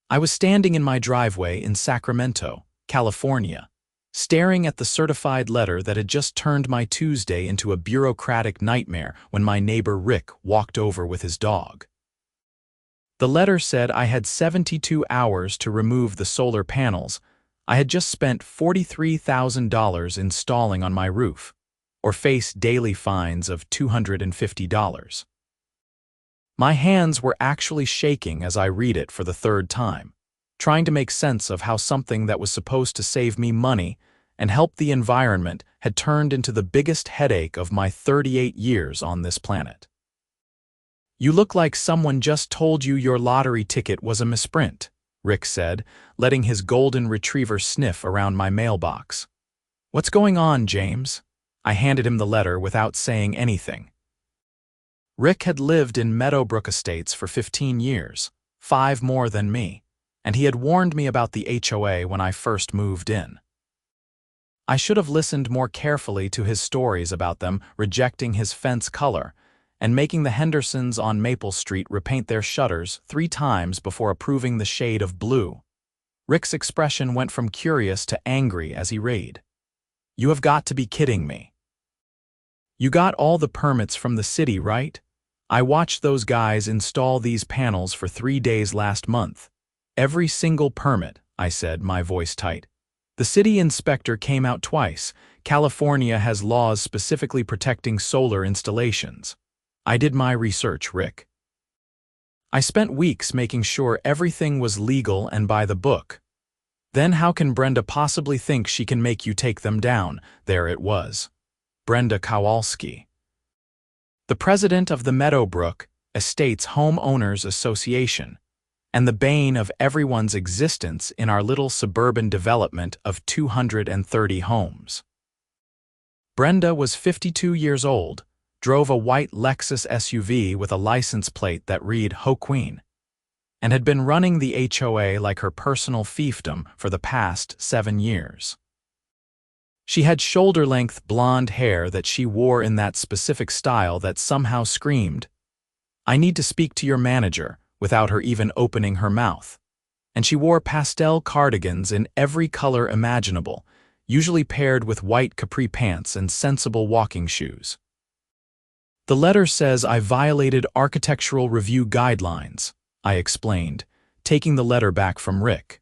I was standing in my driveway in Sacramento, California, staring at the certified letter that had just turned my Tuesday into a bureaucratic nightmare when my neighbor Rick walked over with his dog. The letter said I had 72 hours to remove the solar panels I had just spent $43,000 installing on my roof, or face daily fines of $250. My hands were actually shaking as I read it for the third time, trying to make sense of how something that was supposed to save me money and help the environment had turned into the biggest headache of my 38 years on this planet. "You look like someone just told you your lottery ticket was a misprint," Rick said, letting his golden retriever sniff around my mailbox. "What's going on, James?" I handed him the letter without saying anything. Rick had lived in Meadowbrook Estates for 15 years, 5 more than me, and he had warned me about the HOA when I first moved in. I should have listened more carefully to his stories about them rejecting his fence color and making the Hendersons on Maple Street repaint their shutters 3 times before approving the shade of blue. Rick's expression went from curious to angry as he raid. "You have got to be kidding me. You got all the permits from the city, right? I watched those guys install these panels for 3 days last month. Every single permit," I said, my voice tight. "The city inspector came out twice. California has laws specifically protecting solar installations. I did my research, Rick. I spent weeks making sure everything was legal and by the book. Then how can Brenda possibly think she can make you take them down?" There it was. Brenda Kowalski, the president of the Meadowbrook Estates Homeowners Association, and the bane of everyone's existence in our little suburban development of 230 homes. Brenda was 52 years old, drove a white Lexus SUV with a license plate that read Ho Queen, and had been running the HOA like her personal fiefdom for the past 7 years. She had shoulder-length blonde hair that she wore in that specific style that somehow screamed, "I need to speak to your manager," without her even opening her mouth. And she wore pastel cardigans in every color imaginable, usually paired with white capri pants and sensible walking shoes. "The letter says I violated architectural review guidelines," I explained, taking the letter back from Rick.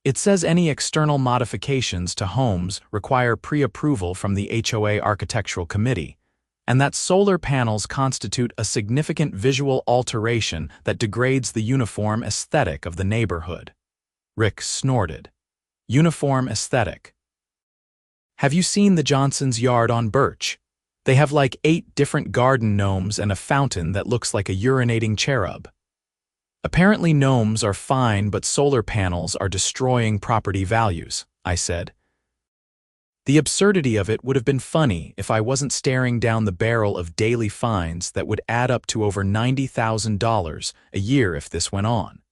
"It says any external modifications to homes require pre-approval from the HOA Architectural Committee, and that solar panels constitute a significant visual alteration that degrades the uniform aesthetic of the neighborhood." Rick snorted. "Uniform aesthetic. Have you seen the Johnsons' yard on Birch? They have like 8 different garden gnomes and a fountain that looks like a urinating cherub. Apparently gnomes are fine, but solar panels are destroying property values," I said. The absurdity of it would have been funny if I wasn't staring down the barrel of daily fines that would add up to over $90,000 a year if this went on.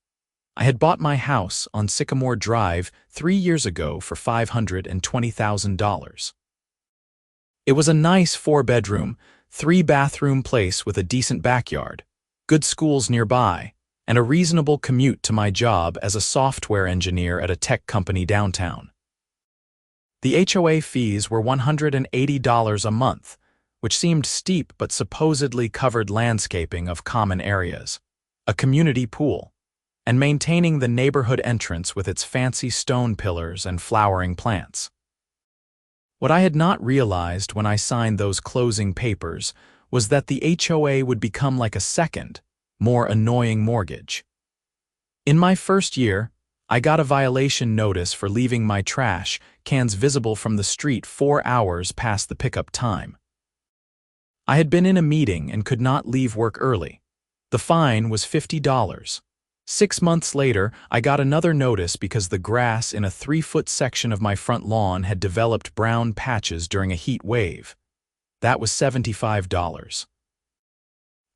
I had bought my house on Sycamore Drive 3 years ago for $520,000. It was a nice 4-bedroom, 3-bathroom place with a decent backyard, good schools nearby, and a reasonable commute to my job as a software engineer at a tech company downtown. The HOA fees were $180 a month, which seemed steep but supposedly covered landscaping of common areas, a community pool, and maintaining the neighborhood entrance with its fancy stone pillars and flowering plants. What I had not realized when I signed those closing papers was that the HOA would become like a second, more annoying mortgage. In my first year, I got a violation notice for leaving my trash cans visible from the street 4 hours past the pickup time. I had been in a meeting and could not leave work early. The fine was $50. 6 months later, I got another notice because the grass in a 3-foot section of my front lawn had developed brown patches during a heat wave. That was $75.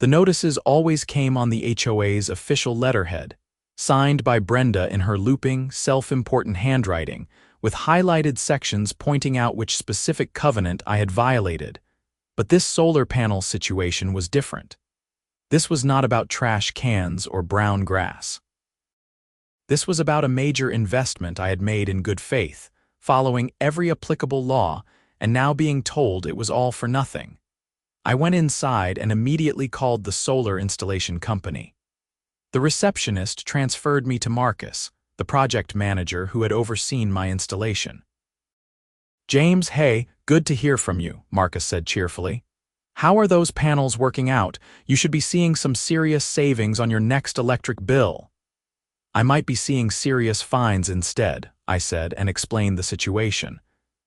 The notices always came on the HOA's official letterhead, signed by Brenda in her looping, self-important handwriting, with highlighted sections pointing out which specific covenant I had violated. But this solar panel situation was different. This was not about trash cans or brown grass. This was about a major investment I had made in good faith, following every applicable law, and now being told it was all for nothing. I went inside and immediately called the solar installation company. The receptionist transferred me to Marcus, the project manager who had overseen my installation. "James, hey, good to hear from you," Marcus said cheerfully. "How are those panels working out? You should be seeing some serious savings on your next electric bill." "I might be seeing serious fines instead," I said, and explained the situation.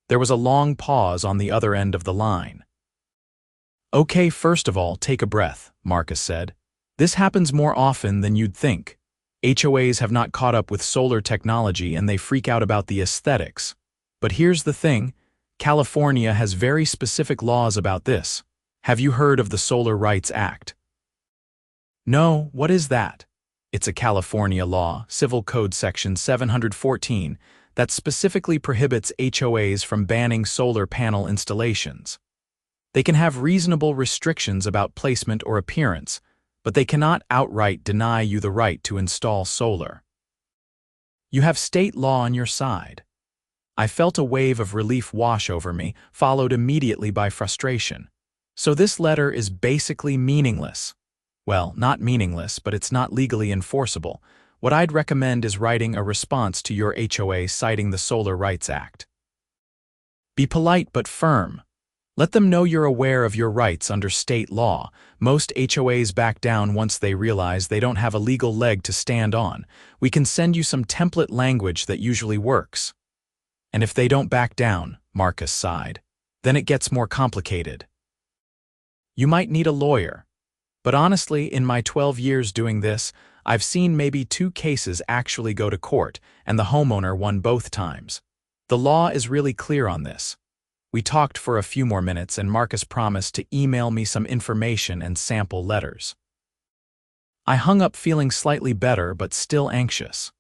There was a long pause on the other end of the line. "Okay, first of all, take a breath," Marcus said. "This happens more often than you'd think. HOAs have not caught up with solar technology and they freak out about the aesthetics. But here's the thing, California has very specific laws about this. Have you heard of the Solar Rights Act?" "No, what is that?" "It's a California law, Civil Code Section 714, that specifically prohibits HOAs from banning solar panel installations. They can have reasonable restrictions about placement or appearance, but they cannot outright deny you the right to install solar." "You have state law on your side." I felt a wave of relief wash over me, followed immediately by frustration. So this letter is basically meaningless. Well, not meaningless, but it's not legally enforceable. What I'd recommend is writing a response to your HOA citing the Solar Rights Act. Be polite but firm. Let them know you're aware of your rights under state law. Most HOAs back down once they realize they don't have a legal leg to stand on. We can send you some template language that usually works. And if they don't back down, Marcus sighed, then it gets more complicated. You might need a lawyer. But honestly, in my 12 years doing this, I've seen maybe 2 cases actually go to court, and the homeowner won both times. The law is really clear on this. We talked for a few more minutes and Marcus promised to email me some information and sample letters. I hung up feeling slightly better but still anxious.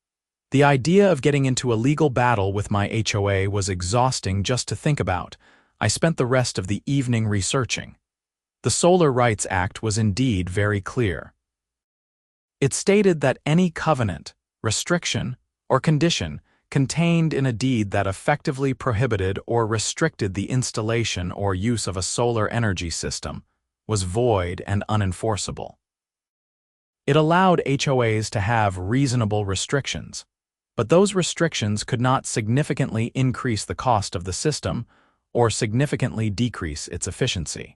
The idea of getting into a legal battle with my HOA was exhausting just to think about. I spent the rest of the evening researching. The Solar Rights Act was indeed very clear. It stated that any covenant, restriction, or condition contained in a deed that effectively prohibited or restricted the installation or use of a solar energy system was void and unenforceable. It allowed HOAs to have reasonable restrictions, but those restrictions could not significantly increase the cost of the system or significantly decrease its efficiency.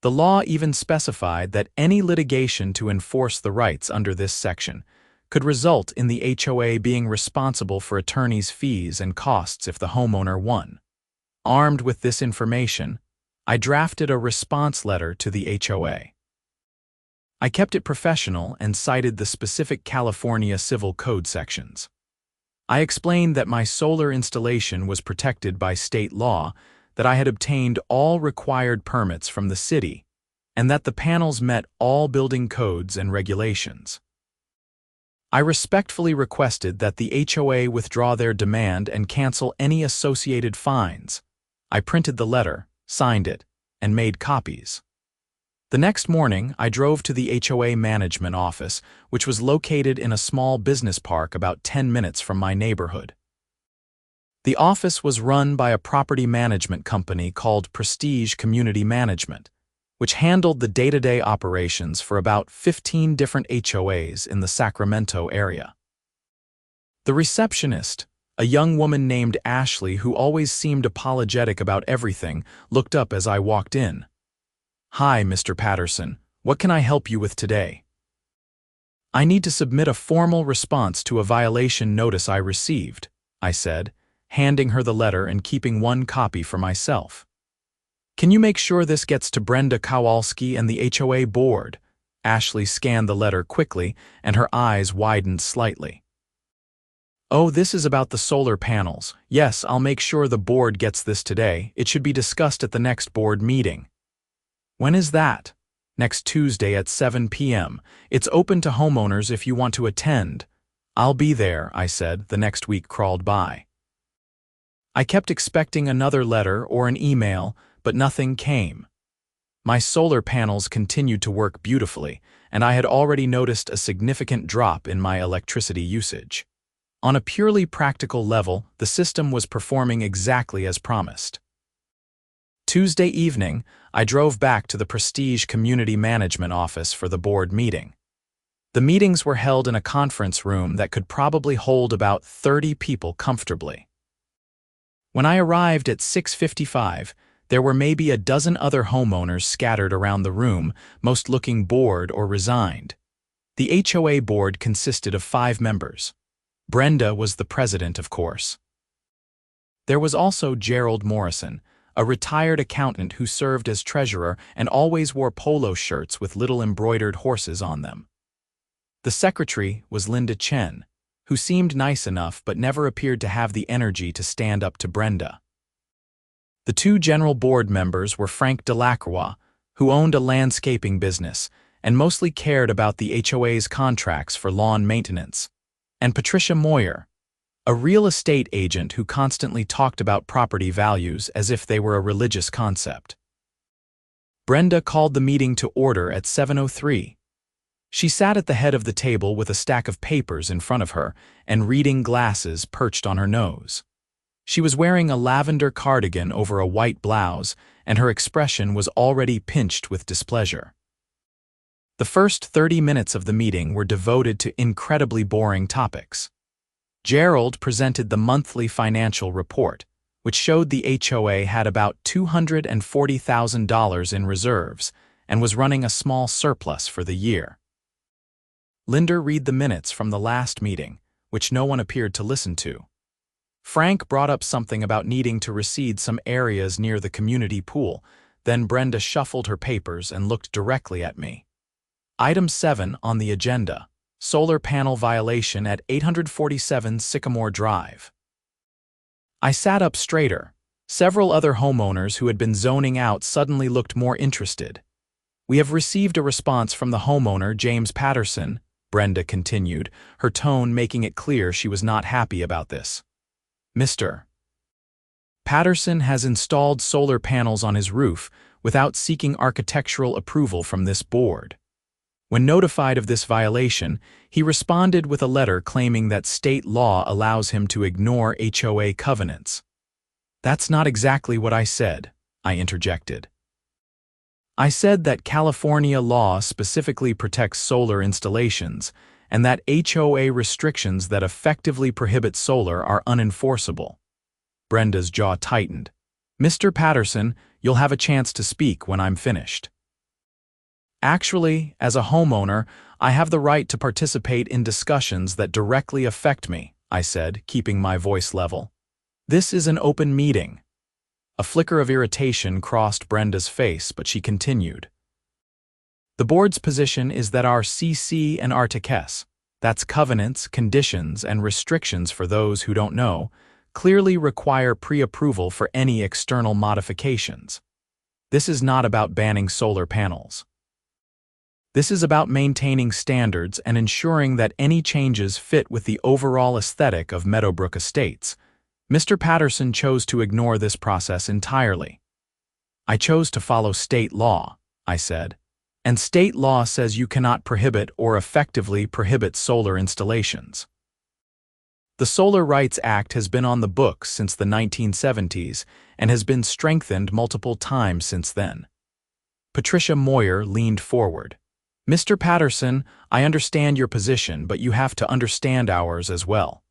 The law even specified that any litigation to enforce the rights under this section could result in the HOA being responsible for attorney's fees and costs if the homeowner won. Armed with this information, I drafted a response letter to the HOA. I kept it professional and cited the specific California Civil Code sections. I explained that my solar installation was protected by state law, that I had obtained all required permits from the city, and that the panels met all building codes and regulations. I respectfully requested that the HOA withdraw their demand and cancel any associated fines. I printed the letter, signed it, and made copies. The next morning, I drove to the HOA management office, which was located in a small business park about 10 minutes from my neighborhood. The office was run by a property management company called Prestige Community Management, which handled the day-to-day operations for about 15 different HOAs in the Sacramento area. The receptionist, a young woman named Ashley who always seemed apologetic about everything, looked up as I walked in. "Hi, Mr. Patterson. What can I help you with today?" "I need to submit a formal response to a violation notice I received," I said, handing her the letter and keeping one copy for myself. "Can you make sure this gets to Brenda Kowalski and the HOA board?" Ashley scanned the letter quickly, and her eyes widened slightly. "Oh, this is about the solar panels. Yes, I'll make sure the board gets this today. It should be discussed at the next board meeting." "When is that?" "Next Tuesday at 7 p.m. It's open to homeowners if you want to attend." "I'll be there," I said. The next week crawled by. I kept expecting another letter or an email, but nothing came. My solar panels continued to work beautifully, and I had already noticed a significant drop in my electricity usage. On a purely practical level, the system was performing exactly as promised. Tuesday evening, I drove back to the Prestige Community Management Office for the board meeting. The meetings were held in a conference room that could probably hold about 30 people comfortably. When I arrived at 6:55, there were maybe a dozen other homeowners scattered around the room, most looking bored or resigned. The HOA board consisted of 5 members. Brenda was the president, of course. There was also Gerald Morrison, a retired accountant who served as treasurer and always wore polo shirts with little embroidered horses on them. The secretary was Linda Chen, who seemed nice enough but never appeared to have the energy to stand up to Brenda. The 2 general board members were Frank Delacroix, who owned a landscaping business and mostly cared about the HOA's contracts for lawn maintenance, and Patricia Moyer, a real estate agent who constantly talked about property values as if they were a religious concept. Brenda called the meeting to order at 7:03. She sat at the head of the table with a stack of papers in front of her and reading glasses perched on her nose. She was wearing a lavender cardigan over a white blouse, and her expression was already pinched with displeasure. The first 30 minutes of the meeting were devoted to incredibly boring topics. Gerald presented the monthly financial report, which showed the HOA had about $240,000 in reserves and was running a small surplus for the year. Linda read the minutes from the last meeting, which no one appeared to listen to. Frank brought up something about needing to reseed some areas near the community pool, then Brenda shuffled her papers and looked directly at me. Item 7 on the agenda, solar panel violation at 847 Sycamore Drive. I sat up straighter. Several other homeowners who had been zoning out suddenly looked more interested. We have received a response from the homeowner, James Patterson, Brenda continued, her tone making it clear she was not happy about this. Mr. Patterson has installed solar panels on his roof without seeking architectural approval from this board. When notified of this violation, he responded with a letter claiming that state law allows him to ignore HOA covenants. That's not exactly what I said, I interjected. I said that California law specifically protects solar installations and that HOA restrictions that effectively prohibit solar are unenforceable. Brenda's jaw tightened. Mr. Patterson, you'll have a chance to speak when I'm finished. Actually, as a homeowner, I have the right to participate in discussions that directly affect me, I said, keeping my voice level. This is an open meeting. A flicker of irritation crossed Brenda's face, but she continued. The board's position is that our CC and RTCS, that's covenants, conditions, and restrictions for those who don't know, clearly require pre-approval for any external modifications. This is not about banning solar panels. This is about maintaining standards and ensuring that any changes fit with the overall aesthetic of Meadowbrook Estates. Mr. Patterson chose to ignore this process entirely. I chose to follow state law, I said, and state law says you cannot prohibit or effectively prohibit solar installations. The Solar Rights Act has been on the books since the 1970s and has been strengthened multiple times since then. Patricia Moyer leaned forward. Mr. Patterson, I understand your position, but you have to understand ours as well.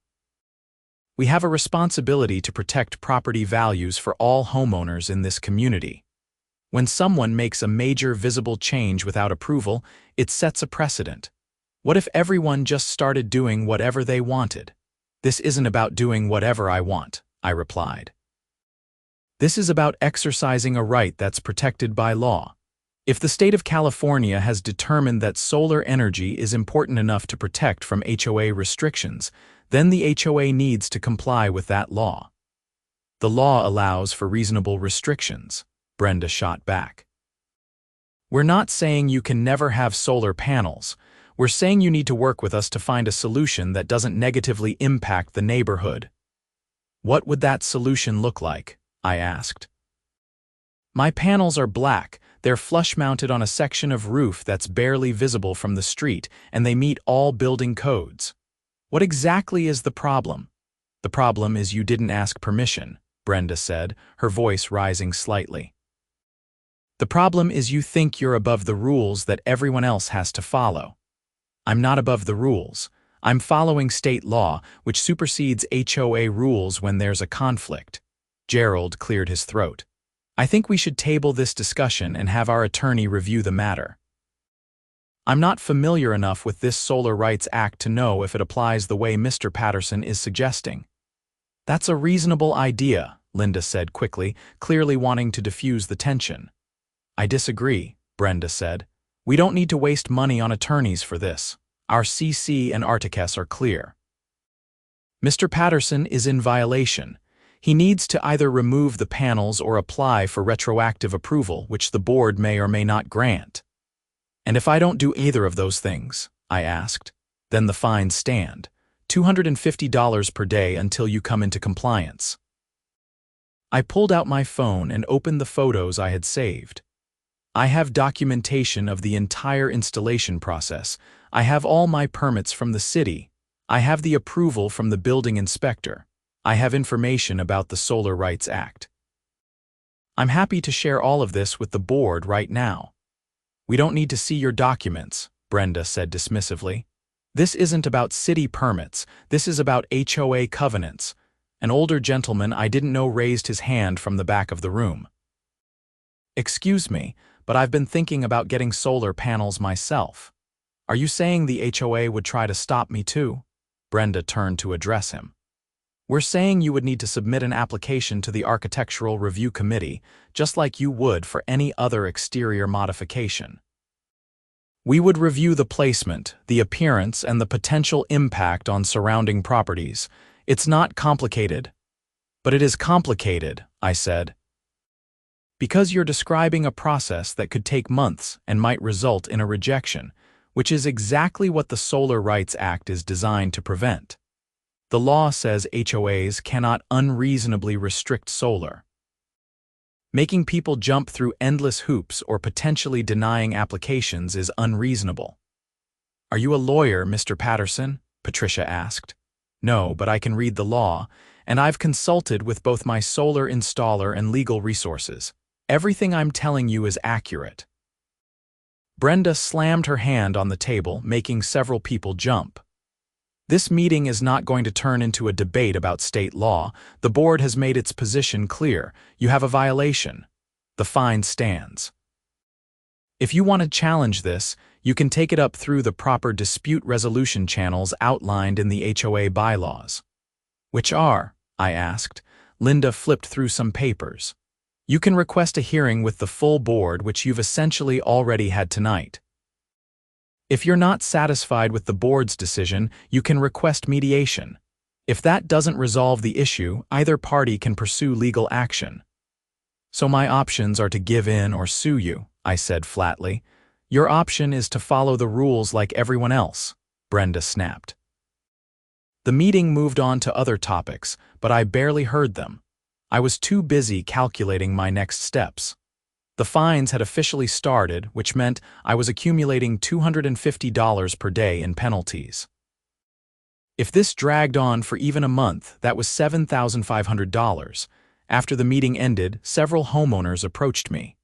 We have a responsibility to protect property values for all homeowners in this community. When someone makes a major visible change without approval, it sets a precedent. What if everyone just started doing whatever they wanted? This isn't about doing whatever I want, I replied. This is about exercising a right that's protected by law. If the state of California has determined that solar energy is important enough to protect from HOA restrictions, then the HOA needs to comply with that law. The law allows for reasonable restrictions, Brenda shot back. We're not saying you can never have solar panels. We're saying you need to work with us to find a solution that doesn't negatively impact the neighborhood. What would that solution look like? I asked. My panels are black. They're flush-mounted on a section of roof that's barely visible from the street, and they meet all building codes. What exactly is the problem? The problem is you didn't ask permission, Brenda said, her voice rising slightly. The problem is you think you're above the rules that everyone else has to follow. I'm not above the rules. I'm following state law, which supersedes HOA rules when there's a conflict. Gerald cleared his throat. I think we should table this discussion and have our attorney review the matter. I'm not familiar enough with this Solar Rights Act to know if it applies the way Mr. Patterson is suggesting. That's a reasonable idea, Linda said quickly, clearly wanting to diffuse the tension. I disagree, Brenda said. We don't need to waste money on attorneys for this. Our CC and Articus are clear. Mr. Patterson is in violation. He needs to either remove the panels or apply for retroactive approval, which the board may or may not grant. And if I don't do either of those things, I asked, then the fines stand, $250 per day until you come into compliance. I pulled out my phone and opened the photos I had saved. I have documentation of the entire installation process. I have all my permits from the city. I have the approval from the building inspector. I have information about the Solar Rights Act. I'm happy to share all of this with the board right now. We don't need to see your documents, Brenda said dismissively. This isn't about city permits. This is about HOA covenants. An older gentleman I didn't know raised his hand from the back of the room. Excuse me, but I've been thinking about getting solar panels myself. Are you saying the HOA would try to stop me too? Brenda turned to address him. We're saying you would need to submit an application to the Architectural Review Committee, just like you would for any other exterior modification. We would review the placement, the appearance, and the potential impact on surrounding properties. It's not complicated. But it is complicated, I said. Because you're describing a process that could take months and might result in a rejection, which is exactly what the Solar Rights Act is designed to prevent. The law says HOAs cannot unreasonably restrict solar. Making people jump through endless hoops or potentially denying applications is unreasonable. Are you a lawyer, Mr. Patterson? Patricia asked. No, but I can read the law, and I've consulted with both my solar installer and legal resources. Everything I'm telling you is accurate. Brenda slammed her hand on the table, making several people jump. This meeting is not going to turn into a debate about state law. The board has made its position clear. You have a violation. The fine stands. If you want to challenge this, you can take it up through the proper dispute resolution channels outlined in the HOA bylaws. Which are? I asked. Linda flipped through some papers. You can request a hearing with the full board, which you've essentially already had tonight. If you're not satisfied with the board's decision, you can request mediation. If that doesn't resolve the issue, either party can pursue legal action. So my options are to give in or sue you, I said flatly. Your option is to follow the rules like everyone else, Brenda snapped. The meeting moved on to other topics, but I barely heard them. I was too busy calculating my next steps. The fines had officially started, which meant I was accumulating $250 per day in penalties. If this dragged on for even a month, that was $7,500. After the meeting ended, several homeowners approached me.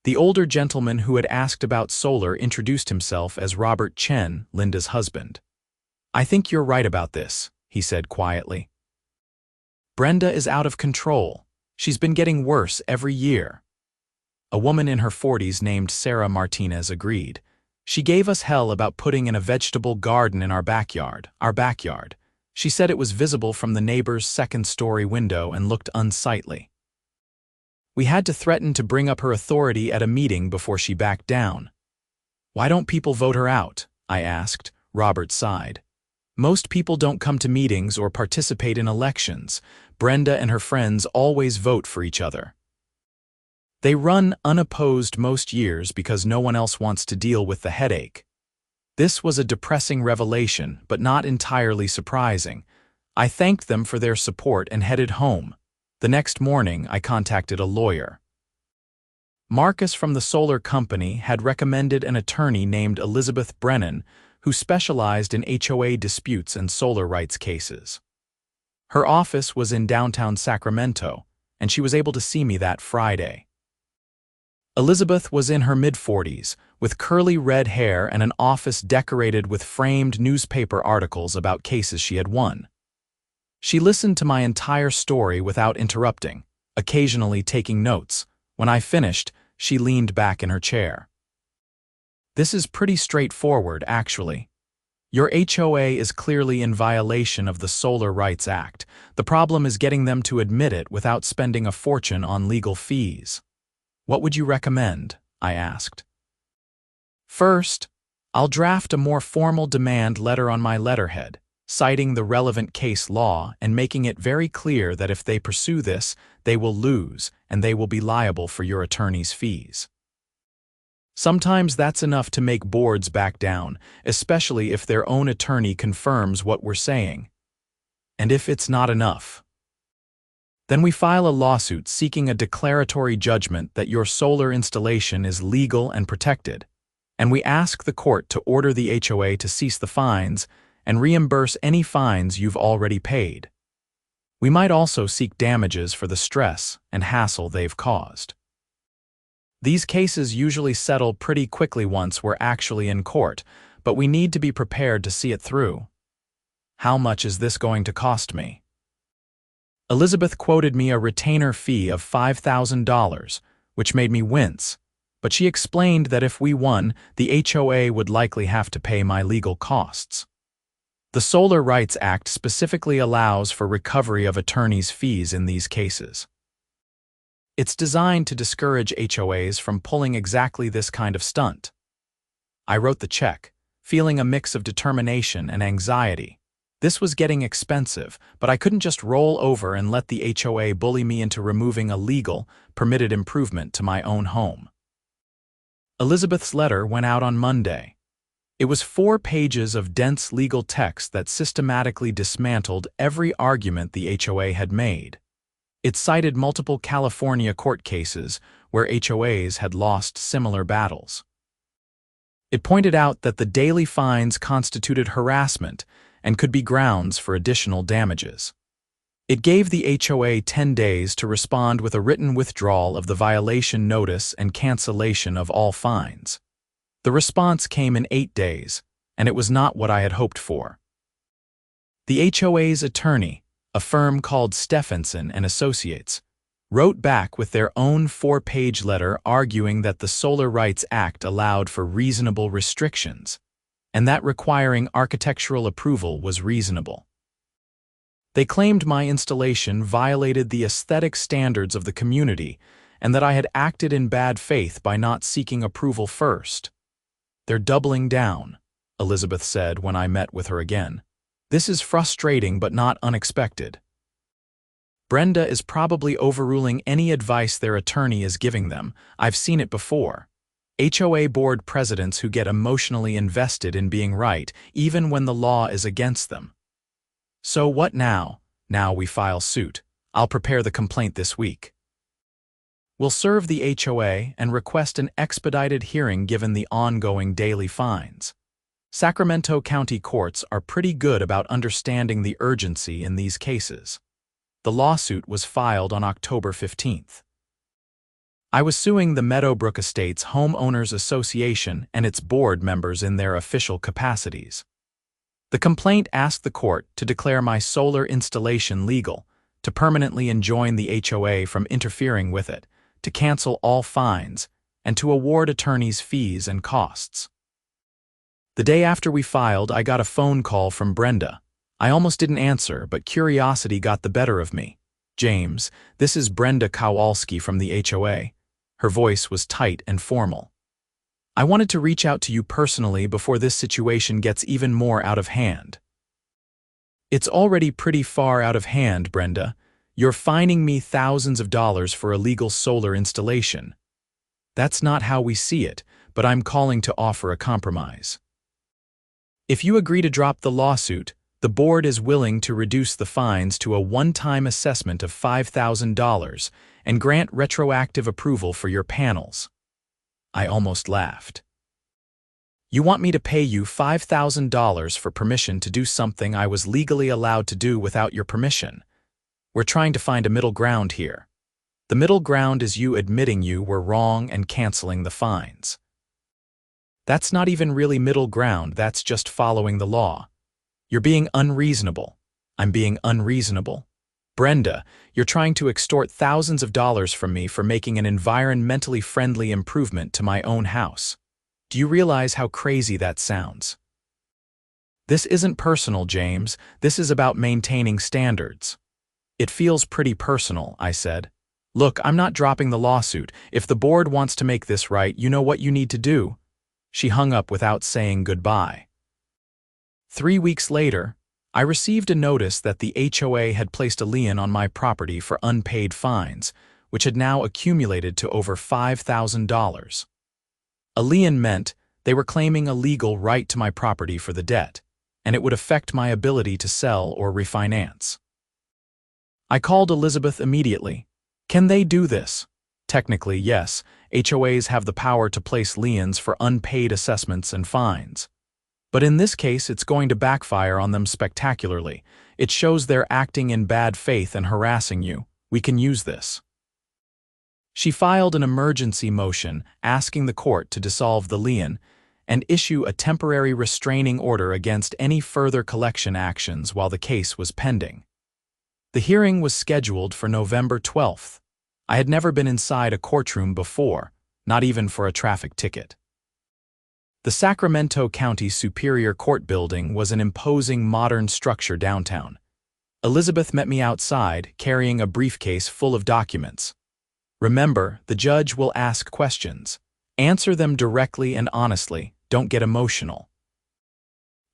The older gentleman who had asked about solar introduced himself as Robert Chen, Linda's husband. I think you're right about this, he said quietly. Brenda is out of control. She's been getting worse every year. A woman in her 40s named Sarah Martinez agreed. She gave us hell about putting in a vegetable garden in our backyard. She said it was visible from the neighbor's second-story window and looked unsightly. We had to threaten to bring up her authority at a meeting before she backed down. Why don't people vote her out? I asked. Robert sighed. Most people don't come to meetings or participate in elections. Brenda and her friends always vote for each other. They run unopposed most years because no one else wants to deal with the headache. This was a depressing revelation, but not entirely surprising. I thanked them for their support and headed home. The next morning, I contacted a lawyer. Marcus from the solar company had recommended an attorney named Elizabeth Brennan who specialized in HOA disputes and solar rights cases. Her office was in downtown Sacramento, and she was able to see me that Friday. Elizabeth was in her mid-40s, with curly red hair and an office decorated with framed newspaper articles about cases she had won. She listened to my entire story without interrupting, occasionally taking notes. When I finished, she leaned back in her chair. "This is pretty straightforward, actually. Your HOA is clearly in violation of the Solar Rights Act. The problem is getting them to admit it without spending a fortune on legal fees. What would you recommend?" I asked. "First, I'll draft a more formal demand letter on my letterhead, citing the relevant case law and making it very clear that if they pursue this, they will lose and they will be liable for your attorney's fees. Sometimes that's enough to make boards back down, especially if their own attorney confirms what we're saying. And if it's not enough, then we file a lawsuit seeking a declaratory judgment that your solar installation is legal and protected, and we ask the court to order the HOA to cease the fines and reimburse any fines you've already paid. We might also seek damages for the stress and hassle they've caused. These cases usually settle pretty quickly once we're actually in court, but we need to be prepared to see it through. How much is this going to cost me?" Elizabeth quoted me a retainer fee of $5,000, which made me wince, but she explained that if we won, the HOA would likely have to pay my legal costs. The Solar Rights Act specifically allows for recovery of attorneys' fees in these cases. It's designed to discourage HOAs from pulling exactly this kind of stunt. I wrote the check, feeling a mix of determination and anxiety. This was getting expensive, but I couldn't just roll over and let the HOA bully me into removing a legal, permitted improvement to my own home. Elizabeth's letter went out on Monday. It was 4 pages of dense legal text that systematically dismantled every argument the HOA had made. It cited multiple California court cases where HOAs had lost similar battles. It pointed out that the daily fines constituted harassment and could be grounds for additional damages. It gave the HOA 10 days to respond with a written withdrawal of the violation notice and cancellation of all fines. The response came in 8 days, and it was not what I had hoped for. The HOA's attorney, a firm called Stephenson and Associates, wrote back with their own 4-page letter arguing that the Solar Rights Act allowed for reasonable restrictions, and that requiring architectural approval was reasonable. They claimed my installation violated the aesthetic standards of the community and that I had acted in bad faith by not seeking approval first. "They're doubling down," Elizabeth said when I met with her again. "This is frustrating but not unexpected. Brenda is probably overruling any advice their attorney is giving them. I've seen it before. HOA board presidents who get emotionally invested in being right, even when the law is against them. So what now? Now we file suit. I'll prepare the complaint this week. We'll serve the HOA and request an expedited hearing given the ongoing daily fines. Sacramento County courts are pretty good about understanding the urgency in these cases. The lawsuit was filed on October 15th. I was suing the Meadowbrook Estates Homeowners Association and its board members in their official capacities. The complaint asked the court to declare my solar installation legal, to permanently enjoin the HOA from interfering with it, to cancel all fines, and to award attorneys fees and costs. The day after we filed, I got a phone call from Brenda. I almost didn't answer, but curiosity got the better of me. "James, this is Brenda Kowalski from the HOA. Her voice was tight and formal. "I wanted to reach out to you personally before this situation gets even more out of hand." "It's already pretty far out of hand, Brenda. You're fining me thousands of dollars for illegal solar installation." "That's not how we see it, but I'm calling to offer a compromise. If you agree to drop the lawsuit, the board is willing to reduce the fines to a one-time assessment of $5,000 and grant retroactive approval for your panels." I almost laughed. "You want me to pay you $5,000 for permission to do something I was legally allowed to do without your permission? We're trying to find a middle ground here. The middle ground is you admitting you were wrong and canceling the fines." "That's not even really middle ground, that's just following the law. You're being unreasonable." "I'm being unreasonable? Brenda, you're trying to extort thousands of dollars from me for making an environmentally friendly improvement to my own house. Do you realize how crazy that sounds?" "This isn't personal, James. This is about maintaining standards." "It feels pretty personal," I said. "Look, I'm not dropping the lawsuit. If the board wants to make this right, you know what you need to do." She hung up without saying goodbye. 3 weeks later, I received a notice that the HOA had placed a lien on my property for unpaid fines, which had now accumulated to over $5,000. A lien meant they were claiming a legal right to my property for the debt, and it would affect my ability to sell or refinance. I called Elizabeth immediately. "Can they do this?" "Technically, yes. HOAs have the power to place liens for unpaid assessments and fines. But in this case, it's going to backfire on them spectacularly. It shows they're acting in bad faith and harassing you. We can use this." She filed an emergency motion asking the court to dissolve the lien and issue a temporary restraining order against any further collection actions while the case was pending. The hearing was scheduled for November 12th. I had never been inside a courtroom before, not even for a traffic ticket. The Sacramento County Superior Court building was an imposing modern structure downtown. Elizabeth met me outside, carrying a briefcase full of documents. "Remember, the judge will ask questions. Answer them directly and honestly. Don't get emotional.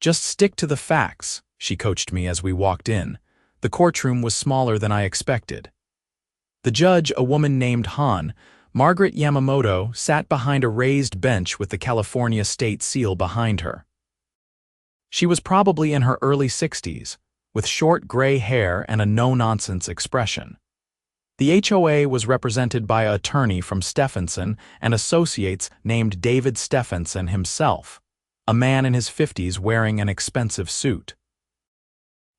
Just stick to the facts," she coached me as we walked in. The courtroom was smaller than I expected. The judge, a woman named Margaret Yamamoto, sat behind a raised bench with the California state seal behind her. She was probably in her early 60s, with short gray hair and a no-nonsense expression. The HOA was represented by an attorney from Stephenson and Associates named David Stephenson himself, a man in his 50s wearing an expensive suit.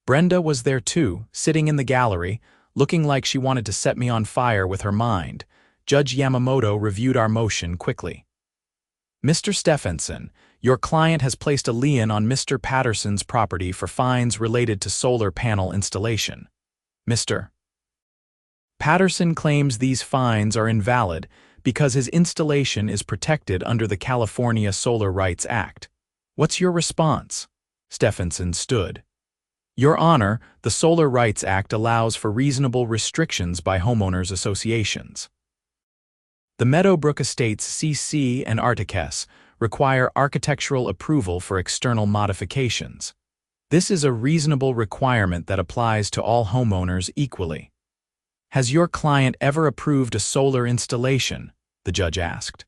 Brenda was there too, sitting in the gallery, looking like she wanted to set me on fire with her mind. Judge Yamamoto reviewed our motion quickly. "Mr. Stephenson, your client has placed a lien on Mr. Patterson's property for fines related to solar panel installation. Mr. Patterson claims these fines are invalid because his installation is protected under the California Solar Rights Act. What's your response?" Stephenson stood. "Your Honor, the Solar Rights Act allows for reasonable restrictions by homeowners associations. The Meadowbrook Estates CC and Articus require architectural approval for external modifications. This is a reasonable requirement that applies to all homeowners equally." "Has your client ever approved a solar installation?" the judge asked.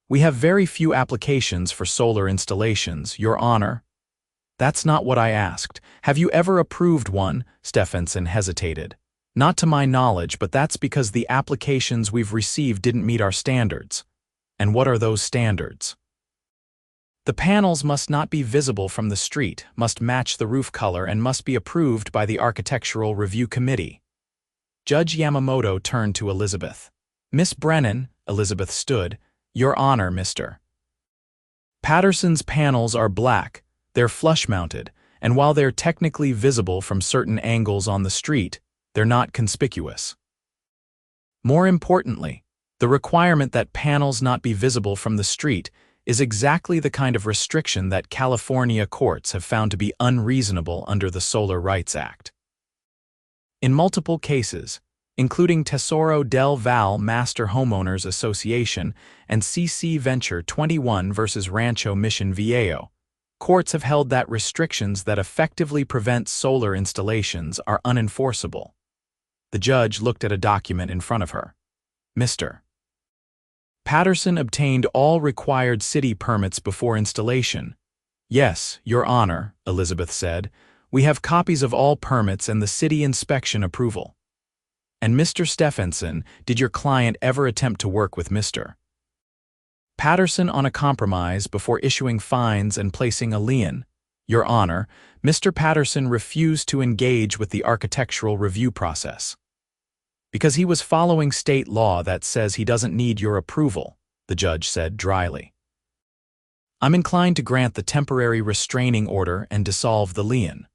"We have very few applications for solar installations, Your Honor." "That's not what I asked. Have you ever approved one?" Stephenson hesitated. "Not to my knowledge, but that's because the applications we've received didn't meet our standards." "And what are those standards?" "The panels must not be visible from the street, must match the roof color, and must be approved by the Architectural Review Committee." Judge Yamamoto turned to Elizabeth. "Miss Brennan," Elizabeth stood, "Your Honor, Mr. Patterson's panels are black, they're flush-mounted, and while they're technically visible from certain angles on the street, they're not conspicuous. More importantly, the requirement that panels not be visible from the street is exactly the kind of restriction that California courts have found to be unreasonable under the Solar Rights Act. In multiple cases, including Tesoro del Valle Master Homeowners Association and CC Venture 21 versus Rancho Mission Viejo, courts have held that restrictions that effectively prevent solar installations are unenforceable. The judge looked at a document in front of her. "Mr. Patterson obtained all required city permits before installation." "Yes, Your Honor," Elizabeth said. "We have copies of all permits and the city inspection approval." And Mr. Stephenson, did your client ever attempt to work with Mr. Patterson on a compromise before issuing fines and placing a lien? Your Honor, Mr. Patterson refused to engage with the architectural review process because he was following state law that says he doesn't need your approval, the judge said dryly. I'm inclined to grant the temporary restraining order and dissolve the lien.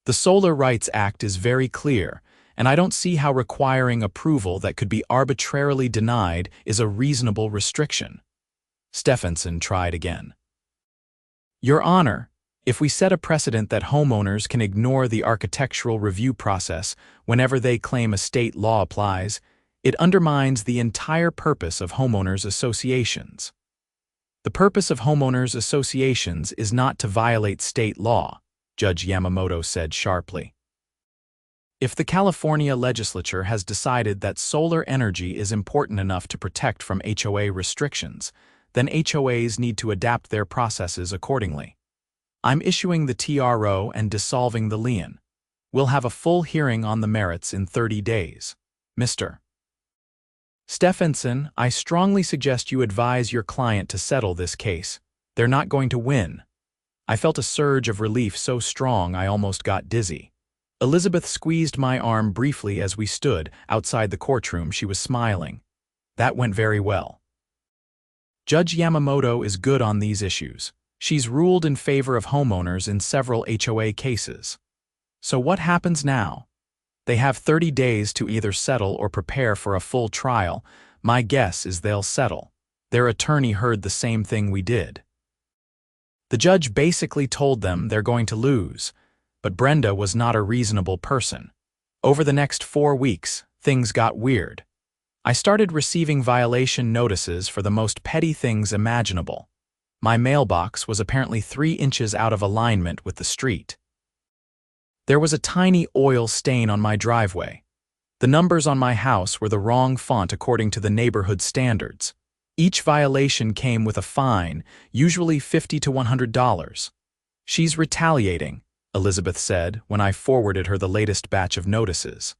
The Solar Rights Act is very clear, and I don't see how requiring approval that could be arbitrarily denied is a reasonable restriction. Stephenson tried again. Your Honor, if we set a precedent that homeowners can ignore the architectural review process whenever they claim a state law applies, it undermines the entire purpose of homeowners associations. The purpose of homeowners associations is not to violate state law, Judge Yamamoto said sharply. If the California legislature has decided that solar energy is important enough to protect from HOA restrictions, then HOAs need to adapt their processes accordingly. I'm issuing the TRO and dissolving the lien. We'll have a full hearing on the merits in 30 days. Mr. Stephenson, I strongly suggest you advise your client to settle this case. They're not going to win. I felt a surge of relief so strong I almost got dizzy. Elizabeth squeezed my arm briefly as we stood outside the courtroom. She was smiling. That went very well. Judge Yamamoto is good on these issues. She's ruled in favor of homeowners in several HOA cases. So what happens now? They have 30 days to either settle or prepare for a full trial. My guess is they'll settle. Their attorney heard the same thing we did. The judge basically told them they're going to lose, but Brenda was not a reasonable person. Over the next 4 weeks, things got weird. I started receiving violation notices for the most petty things imaginable. My mailbox was apparently 3 inches out of alignment with the street. There was a tiny oil stain on my driveway. The numbers on my house were the wrong font according to the neighborhood standards. Each violation came with a fine, usually $50 to $100. She's retaliating, Elizabeth said when I forwarded her the latest batch of notices.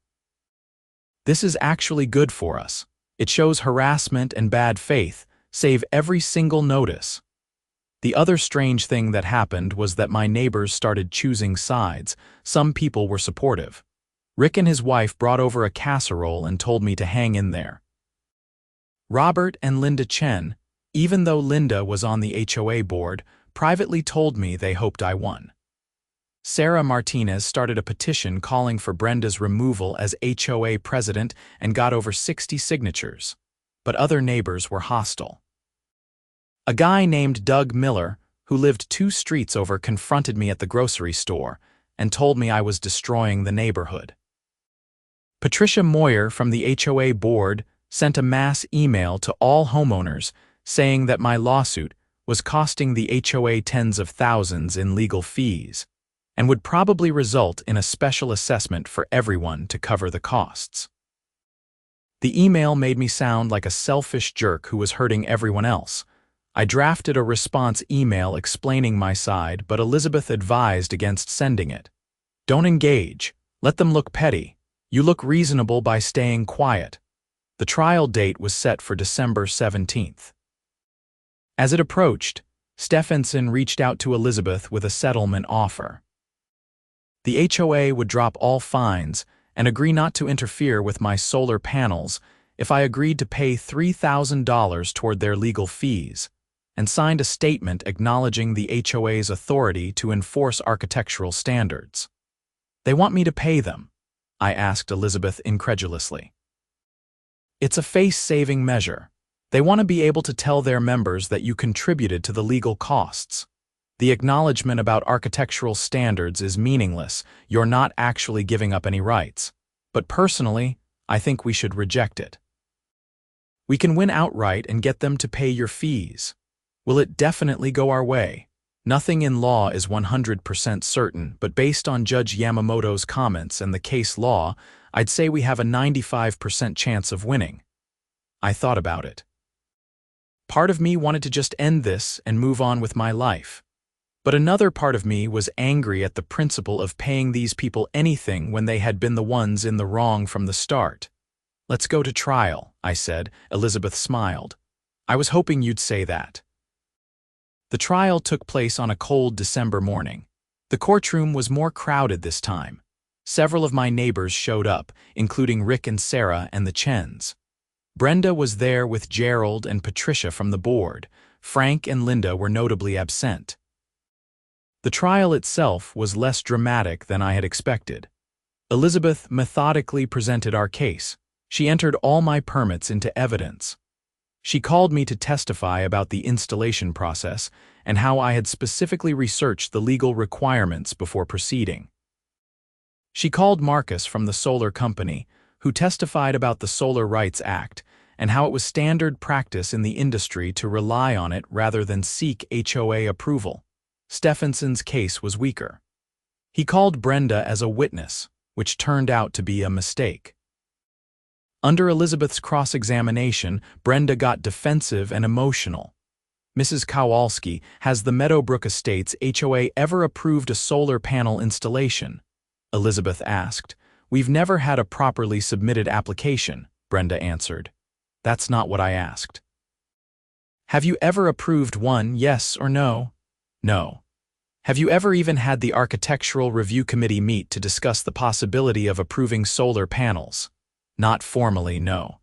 This is actually good for us. It shows harassment and bad faith. Save every single notice. The other strange thing that happened was that my neighbors started choosing sides. Some people were supportive. Rick and his wife brought over a casserole and told me to hang in there. Robert and Linda Chen, even though Linda was on the HOA board, privately told me they hoped I won. Sarah Martinez started a petition calling for Brenda's removal as HOA president and got over 60 signatures. But other neighbors were hostile. A guy named Doug Miller, who lived 2 streets over, confronted me at the grocery store and told me I was destroying the neighborhood. Patricia Moyer from the HOA board sent a mass email to all homeowners saying that my lawsuit was costing the HOA tens of thousands in legal fees and would probably result in a special assessment for everyone to cover the costs. The email made me sound like a selfish jerk who was hurting everyone else. I drafted a response email explaining my side, but Elizabeth advised against sending it. Don't engage. Let them look petty. You look reasonable by staying quiet. The trial date was set for December 17th. As it approached, Stephenson reached out to Elizabeth with a settlement offer. The HOA would drop all fines and agree not to interfere with my solar panels if I agreed to pay $3,000 toward their legal fees, and signed a statement acknowledging the HOA's authority to enforce architectural standards. They want me to pay them, I asked Elizabeth incredulously. It's a face-saving measure. They want to be able to tell their members that you contributed to the legal costs. The acknowledgement about architectural standards is meaningless. You're not actually giving up any rights. But personally, I think we should reject it. We can win outright and get them to pay your fees. Will it definitely go our way? Nothing in law is 100% certain, but based on Judge Yamamoto's comments and the case law, I'd say we have a 95% chance of winning. I thought about it. Part of me wanted to just end this and move on with my life. But another part of me was angry at the principle of paying these people anything when they had been the ones in the wrong from the start. Let's go to trial, I said. Elizabeth smiled. I was hoping you'd say that. The trial took place on a cold December morning. The courtroom was more crowded this time. Several of my neighbors showed up, including Rick and Sarah and the Chens. Brenda was there with Gerald and Patricia from the board. Frank and Linda were notably absent. The trial itself was less dramatic than I had expected. Elizabeth methodically presented our case. She entered all my permits into evidence. She called me to testify about the installation process and how I had specifically researched the legal requirements before proceeding. She called Marcus from the solar company, who testified about the Solar Rights Act and how it was standard practice in the industry to rely on it rather than seek HOA approval. Stephenson's case was weaker. He called Brenda as a witness, which turned out to be a mistake. Under Elizabeth's cross-examination, Brenda got defensive and emotional. Mrs. Kowalski, has the Meadowbrook Estates HOA ever approved a solar panel installation? Elizabeth asked. We've never had a properly submitted application, Brenda answered. That's not what I asked. Have you ever approved one, yes or no? No. Have you ever even had the Architectural Review Committee meet to discuss the possibility of approving solar panels? Not formally, no.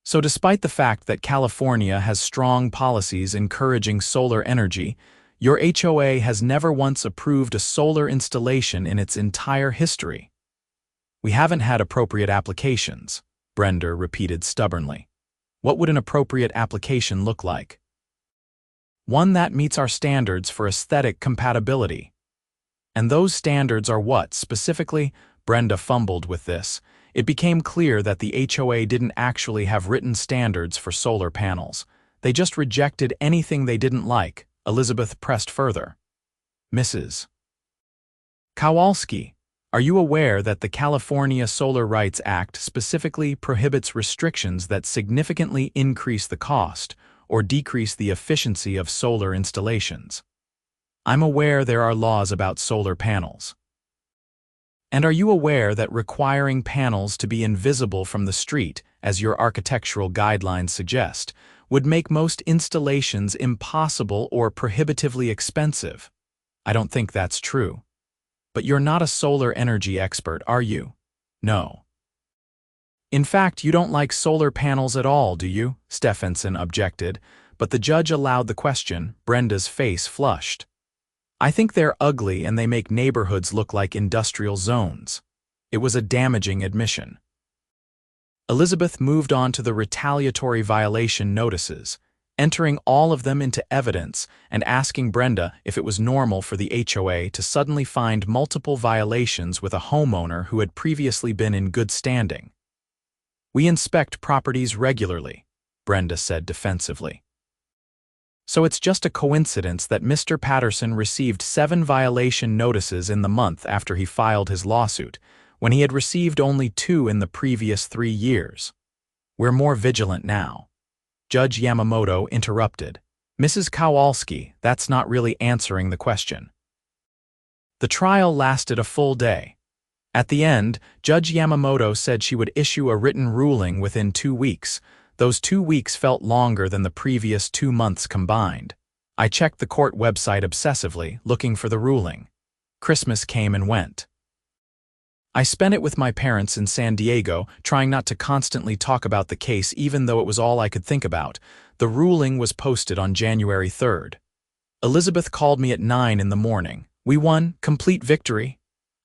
So despite the fact that California has strong policies encouraging solar energy, your HOA has never once approved a solar installation in its entire history. We haven't had appropriate applications, Brenda repeated stubbornly. What would an appropriate application look like? One that meets our standards for aesthetic compatibility. And those standards are what, specifically? Brenda fumbled with this. It became clear that the HOA didn't actually have written standards for solar panels. They just rejected anything they didn't like. Elizabeth pressed further. Mrs. Kowalski, are you aware that the California Solar Rights Act specifically prohibits restrictions that significantly increase the cost or decrease the efficiency of solar installations? I'm aware there are laws about solar panels. And are you aware that requiring panels to be invisible from the street, as your architectural guidelines suggest, would make most installations impossible or prohibitively expensive? I don't think that's true. But you're not a solar energy expert, are you? No. In fact, you don't like solar panels at all, do you? Stephenson objected, but the judge allowed the question. Brenda's face flushed. I think they're ugly and they make neighborhoods look like industrial zones. It was a damaging admission. Elizabeth moved on to the retaliatory violation notices, entering all of them into evidence and asking Brenda if it was normal for the HOA to suddenly find multiple violations with a homeowner who had previously been in good standing. We inspect properties regularly, Brenda said defensively. So it's just a coincidence that Mr. Patterson received 7 violation notices in the month after he filed his lawsuit, when he had received only 2 in the previous 3 years. We're more vigilant now. Judge Yamamoto interrupted. Mrs. Kowalski, that's not really answering the question. The trial lasted a full day. At the end, Judge Yamamoto said she would issue a written ruling within 2 weeks. Those 2 weeks felt longer than the previous 2 months combined. I checked the court website obsessively, looking for the ruling. Christmas came and went. I spent it with my parents in San Diego, trying not to constantly talk about the case even though it was all I could think about. The ruling was posted on January 3rd. Elizabeth called me at 9 in the morning. We won, complete victory.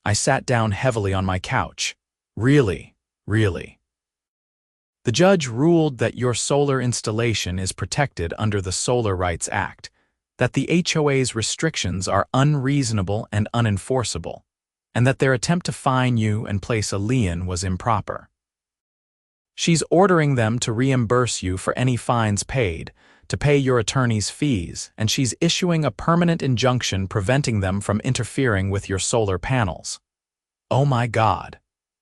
I sat down heavily on my couch. Really. The judge ruled that your solar installation is protected under the Solar Rights Act, that the HOA's restrictions are unreasonable and unenforceable, and that their attempt to fine you and place a lien was improper. She's ordering them to reimburse you for any fines paid, to pay your attorney's fees, and she's issuing a permanent injunction preventing them from interfering with your solar panels. Oh my God.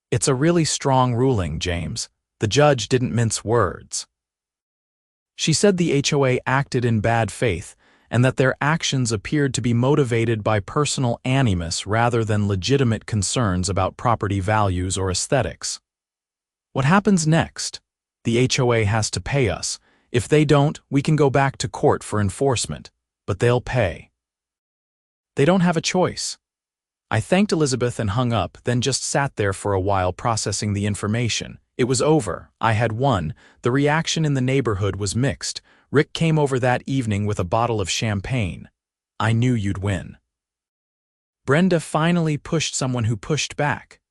It's a really strong ruling, James. The judge didn't mince words. She said the HOA acted in bad faith and that their actions appeared to be motivated by personal animus rather than legitimate concerns about property values or aesthetics. What happens next? The HOA has to pay us. If they don't, we can go back to court for enforcement, but they'll pay. They don't have a choice. I thanked Elizabeth and hung up, then just sat there for a while processing the information. It was over. I had won. The reaction in the neighborhood was mixed. Rick came over that evening with a bottle of champagne. I knew you'd win. Brenda finally pushed someone who pushed back.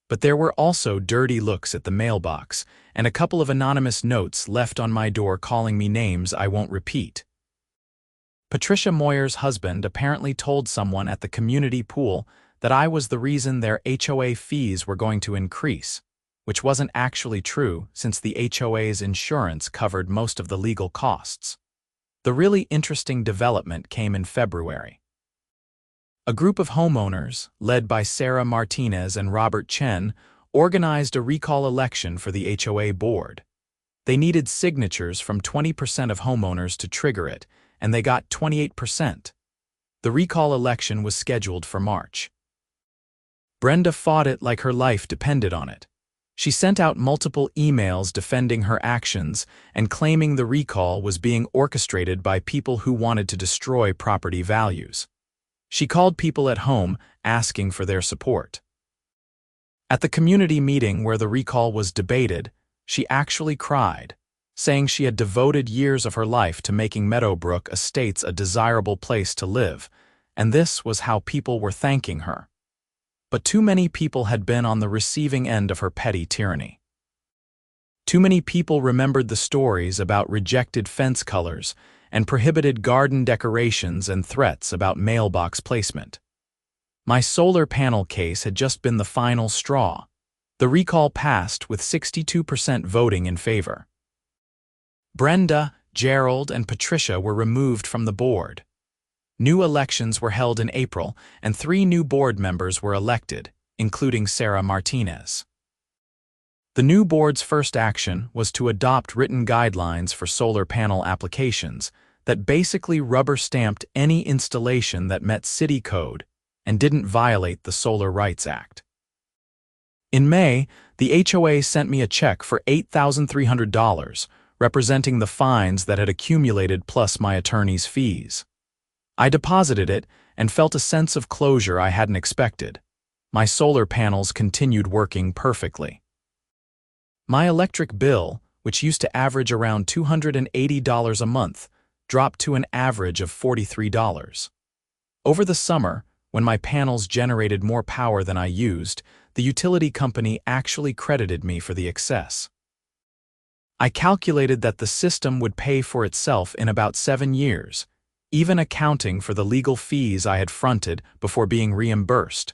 But there were also dirty looks at the mailbox and a couple of anonymous notes left on my door calling me names I won't repeat. Patricia Moyer's husband apparently told someone at the community pool that I was the reason their HOA fees were going to increase, which wasn't actually true since the HOA's insurance covered most of the legal costs. The really interesting development came in February. A group of homeowners, led by Sarah Martinez and Robert Chen, organized a recall election for the HOA board. They needed signatures from 20% of homeowners to trigger it, and they got 28%. The recall election was scheduled for March. Brenda fought it like her life depended on it. She sent out multiple emails defending her actions and claiming the recall was being orchestrated by people who wanted to destroy property values. She called people at home asking for their support. At the community meeting where the recall was debated, she actually cried, saying she had devoted years of her life to making Meadowbrook Estates a desirable place to live, and this was how people were thanking her. But too many people had been on the receiving end of her petty tyranny. Too many people remembered the stories about rejected fence colors and prohibited garden decorations and threats about mailbox placement. My solar panel case had just been the final straw. The recall passed with 62% voting in favor. Brenda, Gerald, and Patricia were removed from the board. New elections were held in April, and 3 new board members were elected, including Sarah Martinez. The new board's first action was to adopt written guidelines for solar panel applications that basically rubber-stamped any installation that met city code and didn't violate the Solar Rights Act. In May, the HOA sent me a check for $8,300, representing the fines that had accumulated plus my attorney's fees. I deposited it and felt a sense of closure I hadn't expected. My solar panels continued working perfectly. My electric bill, which used to average around $280 a month, dropped to an average of $43. Over the summer, when my panels generated more power than I used, the utility company actually credited me for the excess. I calculated that the system would pay for itself in about 7 years, even accounting for the legal fees I had fronted before being reimbursed.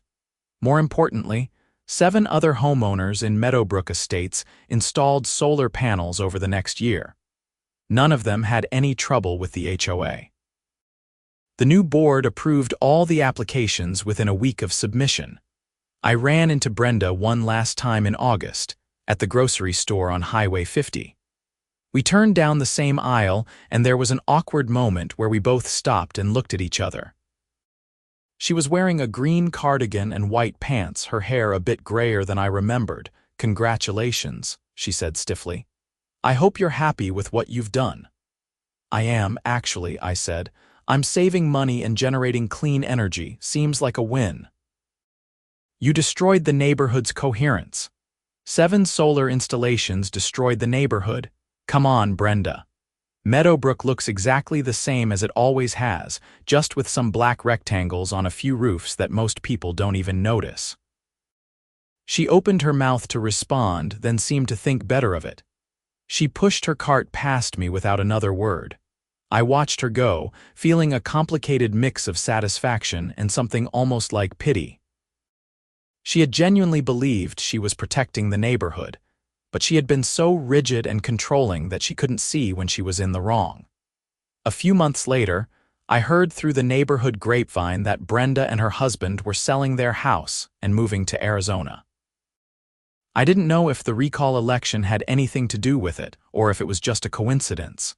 More importantly, 7 other homeowners in Meadowbrook Estates installed solar panels over the next year. None of them had any trouble with the HOA. The new board approved all the applications within a week of submission. I ran into Brenda one last time in August, at the grocery store on Highway 50. We turned down the same aisle, and there was an awkward moment where we both stopped and looked at each other. She was wearing a green cardigan and white pants, her hair a bit grayer than I remembered. "Congratulations," she said stiffly. "I hope you're happy with what you've done." "I am, actually," I said. "I'm saving money and generating clean energy. Seems like a win." "You destroyed the neighborhood's coherence. 7 solar installations destroyed the neighborhood. Come on, Brenda. Meadowbrook looks exactly the same as it always has, just with some black rectangles on a few roofs that most people don't even notice." She opened her mouth to respond, then seemed to think better of it. She pushed her cart past me without another word. I watched her go, feeling a complicated mix of satisfaction and something almost like pity. She had genuinely believed she was protecting the neighborhood, but she had been so rigid and controlling that she couldn't see when she was in the wrong. A few months later, I heard through the neighborhood grapevine that Brenda and her husband were selling their house and moving to Arizona. I didn't know if the recall election had anything to do with it, or if it was just a coincidence.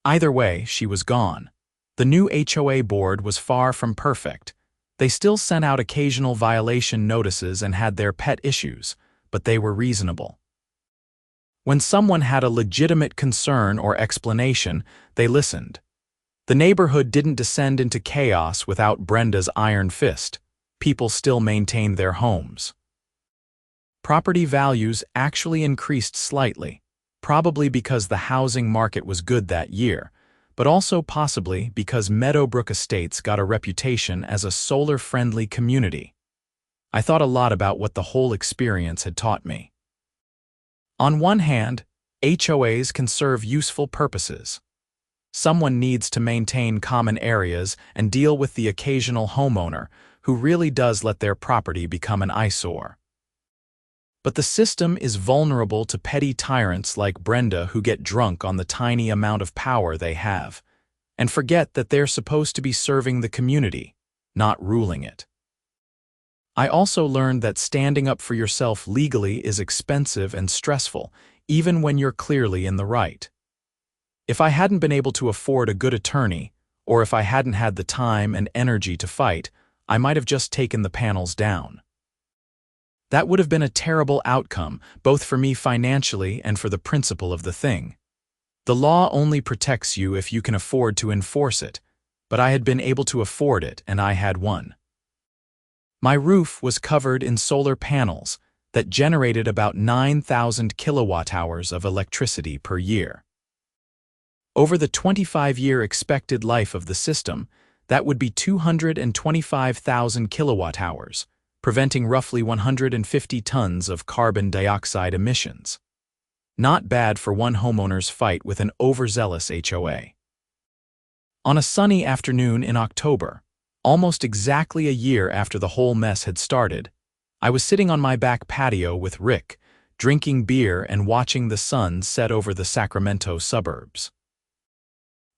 Either way, she was gone. The new HOA board was far from perfect. They still sent out occasional violation notices and had their pet issues, but they were reasonable. When someone had a legitimate concern or explanation, they listened. The neighborhood didn't descend into chaos without Brenda's iron fist. People still maintained their homes. Property values actually increased slightly, probably because the housing market was good that year, but also possibly because Meadowbrook Estates got a reputation as a solar-friendly community. I thought a lot about what the whole experience had taught me. On one hand, HOAs can serve useful purposes. Someone needs to maintain common areas and deal with the occasional homeowner who really does let their property become an eyesore. But the system is vulnerable to petty tyrants like Brenda who get drunk on the tiny amount of power they have, and forget that they're supposed to be serving the community, not ruling it. I also learned that standing up for yourself legally is expensive and stressful, even when you're clearly in the right. If I hadn't been able to afford a good attorney, or if I hadn't had the time and energy to fight, I might have just taken the panels down. That would have been a terrible outcome, both for me financially and for the principle of the thing. The law only protects you if you can afford to enforce it, but I had been able to afford it and I had won. My roof was covered in solar panels that generated about 9,000 kilowatt-hours of electricity per year. Over the 25-year expected life of the system, that would be 225,000 kilowatt-hours, preventing roughly 150 tons of carbon dioxide emissions. Not bad for one homeowner's fight with an overzealous HOA. On a sunny afternoon in October, almost exactly a year after the whole mess had started, I was sitting on my back patio with Rick, drinking beer and watching the sun set over the Sacramento suburbs.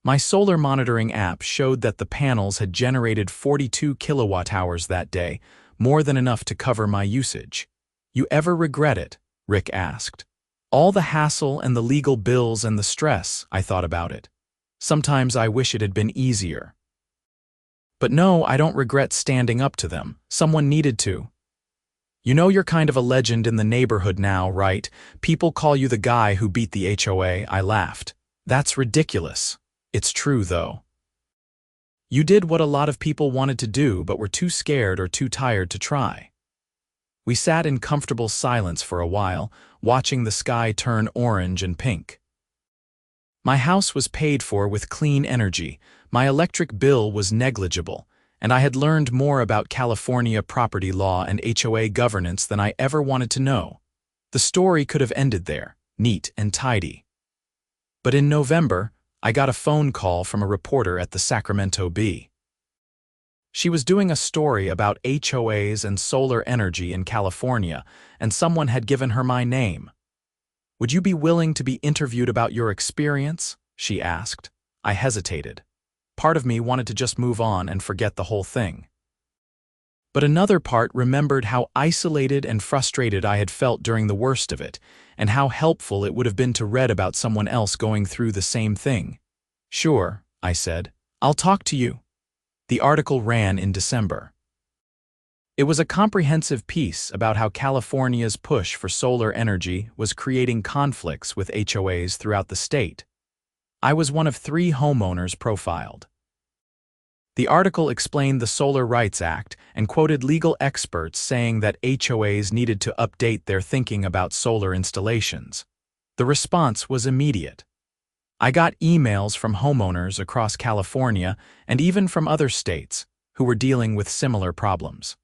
My solar monitoring app showed that the panels had generated 42 kilowatt-hours that day, more than enough to cover my usage. "You ever regret it?" Rick asked. "All the hassle and the legal bills and the stress," I thought about it. "Sometimes I wish it had been easier." But no, I don't regret standing up to them. Someone needed to. "You know you're kind of a legend in the neighborhood now, right? People call you the guy who beat the HOA," I laughed. "That's ridiculous." "It's true, though. You did what a lot of people wanted to do but were too scared or too tired to try." We sat in comfortable silence for a while, watching the sky turn orange and pink. My house was paid for with clean energy, my electric bill was negligible, and I had learned more about California property law and HOA governance than I ever wanted to know. The story could have ended there, neat and tidy. But in November, I got a phone call from a reporter at the Sacramento Bee. She was doing a story about HOAs and solar energy in California, and someone had given her my name. "Would you be willing to be interviewed about your experience?" she asked. I hesitated. Part of me wanted to just move on and forget the whole thing. But another part remembered how isolated and frustrated I had felt during the worst of it, and how helpful it would have been to read about someone else going through the same thing. "Sure," I said. "I'll talk to you." The article ran in December. It was a comprehensive piece about how California's push for solar energy was creating conflicts with HOAs throughout the state. I was one of 3 homeowners profiled. The article explained the Solar Rights Act and quoted legal experts saying that HOAs needed to update their thinking about solar installations. The response was immediate. I got emails from homeowners across California and even from other states who were dealing with similar problems.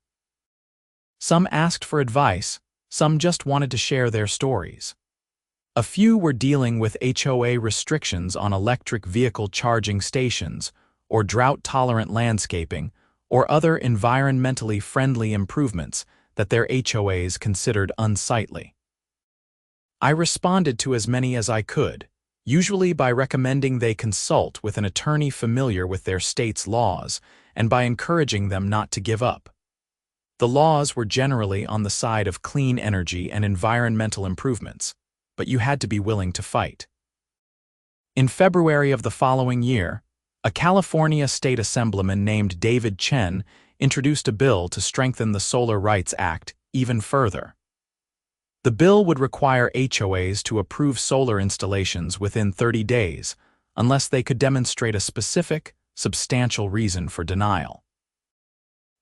Some asked for advice, some just wanted to share their stories. A few were dealing with HOA restrictions on electric vehicle charging stations, or drought-tolerant landscaping, or other environmentally friendly improvements that their HOAs considered unsightly. I responded to as many as I could, usually by recommending they consult with an attorney familiar with their state's laws and by encouraging them not to give up. The laws were generally on the side of clean energy and environmental improvements, but you had to be willing to fight. In February of the following year, a California state assemblyman named David Chen introduced a bill to strengthen the Solar Rights Act even further. The bill would require HOAs to approve solar installations within 30 days, unless they could demonstrate a specific, substantial reason for denial.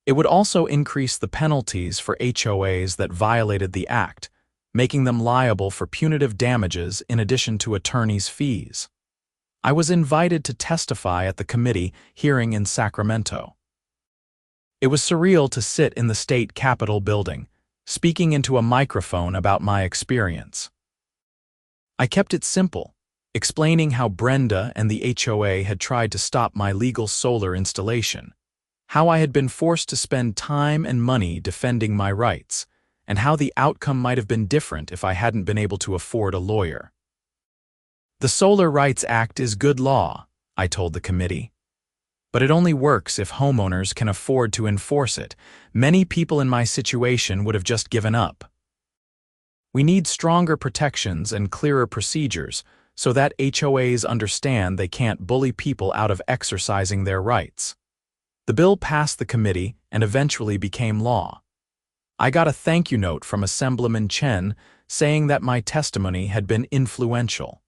It would also increase the penalties for HOAs that violated the act, making them liable for punitive damages in addition to attorneys' fees. I was invited to testify at the committee hearing in Sacramento. It was surreal to sit in the state capitol building, speaking into a microphone about my experience. I kept it simple, explaining how Brenda and the HOA had tried to stop my legal solar installation, how I had been forced to spend time and money defending my rights, and how the outcome might have been different if I hadn't been able to afford a lawyer. The Solar Rights Act is good law, I told the committee. But it only works if homeowners can afford to enforce it. Many people in my situation would have just given up. We need stronger protections and clearer procedures so that HOAs understand they can't bully people out of exercising their rights. The bill passed the committee and eventually became law. I got a thank you note from Assemblyman Chen saying that my testimony had been influential.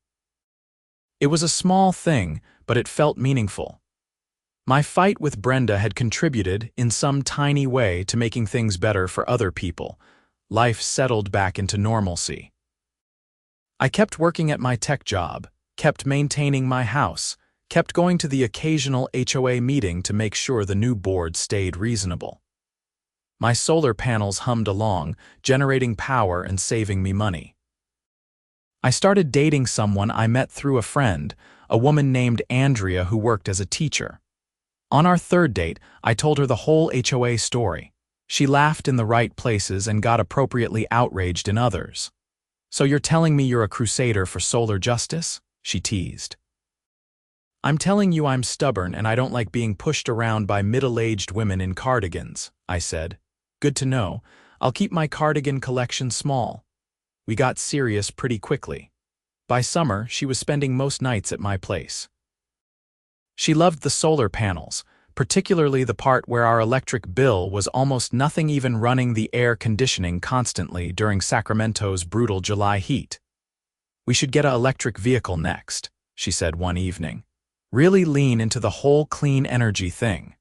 It was a small thing, but it felt meaningful. My fight with Brenda had contributed in some tiny way to making things better for other people. Life settled back into normalcy. I kept working at my tech job, kept maintaining my house, kept going to the occasional HOA meeting to make sure the new board stayed reasonable. My solar panels hummed along, generating power and saving me money. I started dating someone I met through a friend, a woman named Andrea who worked as a teacher. On our third date, I told her the whole HOA story. She laughed in the right places and got appropriately outraged in others. "So you're telling me you're a crusader for solar justice?" she teased. "I'm telling you I'm stubborn and I don't like being pushed around by middle-aged women in cardigans," I said. "Good to know. I'll keep my cardigan collection small." We got serious pretty quickly. By summer, she was spending most nights at my place. She loved the solar panels, particularly the part where our electric bill was almost nothing, even running the air conditioning constantly during Sacramento's brutal July heat. "We should get an electric vehicle next," she said one evening. "Really lean into the whole clean energy thing."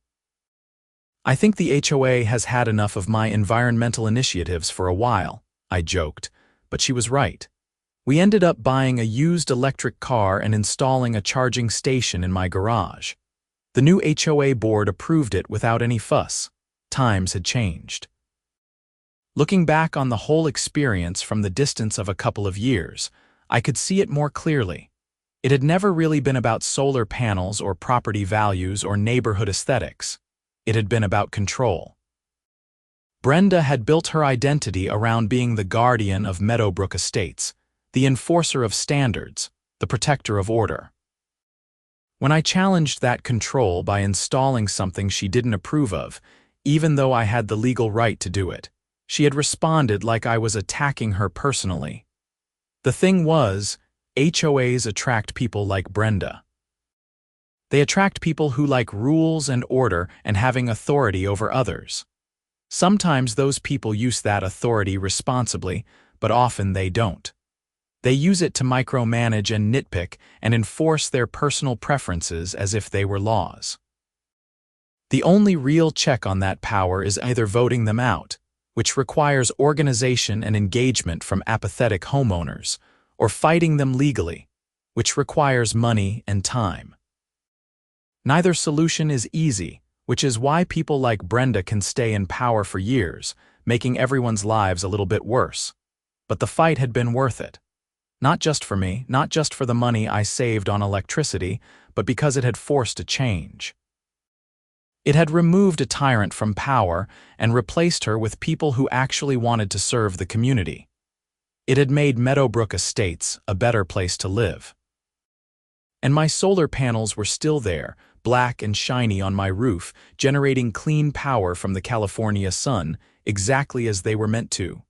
"I think the HOA has had enough of my environmental initiatives for a while," I joked, but she was right. We ended up buying a used electric car and installing a charging station in my garage. The new HOA board approved it without any fuss. Times had changed. Looking back on the whole experience from the distance of a couple of years, I could see it more clearly. It had never really been about solar panels or property values or neighborhood aesthetics. It had been about control. Brenda had built her identity around being the guardian of Meadowbrook Estates, the enforcer of standards, the protector of order. When I challenged that control by installing something she didn't approve of, even though I had the legal right to do it, she had responded like I was attacking her personally. The thing was, HOAs attract people like Brenda. They attract people who like rules and order and having authority over others. Sometimes those people use that authority responsibly, but often they don't. They use it to micromanage and nitpick and enforce their personal preferences as if they were laws. The only real check on that power is either voting them out, which requires organization and engagement from apathetic homeowners, or fighting them legally, which requires money and time. Neither solution is easy, which is why people like Brenda can stay in power for years, making everyone's lives a little bit worse. But the fight had been worth it. Not just for me, not just for the money I saved on electricity, but because it had forced a change. It had removed a tyrant from power and replaced her with people who actually wanted to serve the community. It had made Meadowbrook Estates a better place to live. And my solar panels were still there, black and shiny on my roof, generating clean power from the California sun, exactly as they were meant to.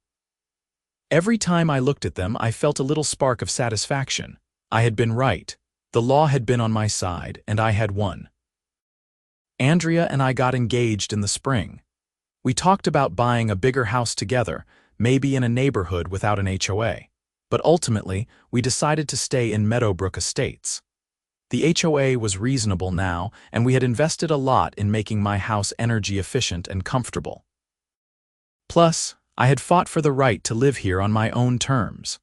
Every time I looked at them, I felt a little spark of satisfaction. I had been right. The law had been on my side, and I had won. Andrea and I got engaged in the spring. We talked about buying a bigger house together, maybe in a neighborhood without an HOA. But ultimately, we decided to stay in Meadowbrook Estates. The HOA was reasonable now, and we had invested a lot in making my house energy efficient and comfortable. Plus, I had fought for the right to live here on my own terms.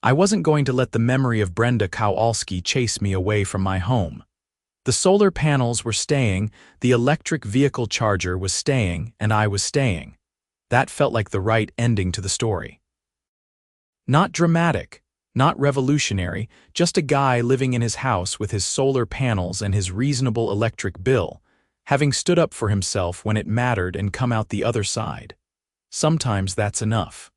I wasn't going to let the memory of Brenda Kowalski chase me away from my home. The solar panels were staying, the electric vehicle charger was staying, and I was staying. That felt like the right ending to the story. Not dramatic, not revolutionary, just a guy living in his house with his solar panels and his reasonable electric bill, having stood up for himself when it mattered and come out the other side. Sometimes that's enough.